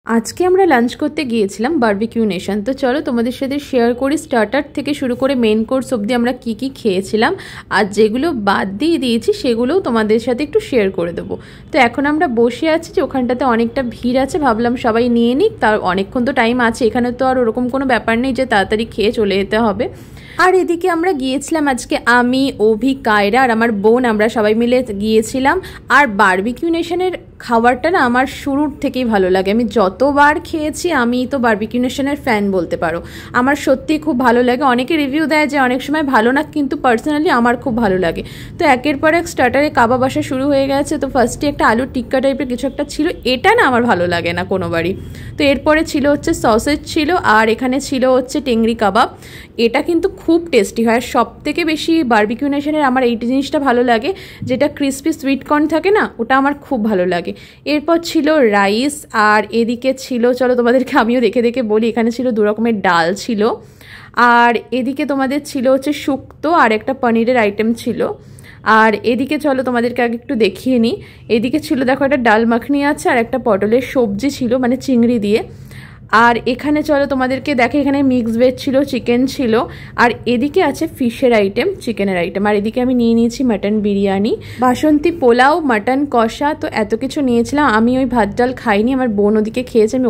আজকে আমরা লাঞ্চ করতে গিয়েছিলাম বারবিকিউ নেশন। তো চলো তোমাদের সাথে শেয়ার করি স্টার্টার থেকে শুরু করে মেন কোর্স অবধি আমরা কি কি খেয়েছিলাম, আর যেগুলো বাদ দিয়ে দিয়েছি সেগুলোও তোমাদের সাথে একটু শেয়ার করে দেবো। তো এখন আমরা বসে আছি যে ওখানটাতে অনেকটা ভিড় আছে, ভাবলাম সবাই নিয়ে নিক, তার অনেকক্ষণ তো টাইম আছে, এখানে তো আর ওরকম কোনো ব্যাপার নেই যে তাড়াতাড়ি খেয়ে চলে যেতে হবে। আর এদিকে আমরা গিয়েছিলাম আজকে আমি, অভি, কায়রা আর আমার বোন, আমরা সবাই মিলে গিয়েছিলাম। আর বারবিকিউ নেশনের খাবারটা না আমার শুরুর থেকেই ভালো লাগে, আমি যতবার খেয়েছি আমি তো বারবিকিউ নেশনের ফ্যান বলতে পারো। আমার সত্যিই খুব ভালো লাগে, অনেকে রিভিউ দেয় যে অনেক সময় ভালো না, কিন্তু পার্সোনালি আমার খুব ভালো লাগে। তো একের পর এক স্টার্টারে কাবাব আসা শুরু হয়ে গেছে। তো ফার্স্টে একটা আলুর টিক্কা টাইপের কিছু একটা ছিল, এটা না আমার ভালো লাগে না কোনোবারই। তো এরপরে ছিল হচ্ছে সসেজ ছিল, আর এখানে ছিল হচ্ছে টেংরি কাবাব। এটা কিন্তু খুব টেস্টি হয়। সব থেকে বেশি বারবিকিউ নেশনের আমার এই জিনিসটা ভালো লাগে, যেটা ক্রিসপি সুইট কর্ন থাকে না, ওটা আমার খুব ভালো লাগে। এরপর ছিল রাইস, আর এদিকে ছিল, চলো তোমাদেরকে আমিও দেখে দেখে বলি, এখানে ছিল দু রকমের ডাল ছিল, আর এদিকে তোমাদের ছিল হচ্ছে শুক্তো আর একটা পনিরের আইটেম ছিল। আর এদিকে চলো তোমাদেরকে আগে একটু দেখিয়ে নিই, এদিকে ছিল দেখো একটা ডাল মাখনি আছে, আর একটা পটলের সবজি ছিল মানে চিংড়ি দিয়ে। আর এখানে চলো তোমাদেরকে দেখে, এখানে মিক্স ভেজ ছিল, চিকেন ছিল, আর এদিকে আছে ফিশের আইটেম, চিকেনের আইটেম। আর এদিকে আমি নিয়ে নিয়েছি মাটন বিরিয়ানি, বাসন্তী পোলাও, মাটন কষা। তো এত কিছু নিয়েছিলাম। আমি ওই ভাত ডাল খাইনি, আমার বোন ওদিকে খেয়েছে, আমি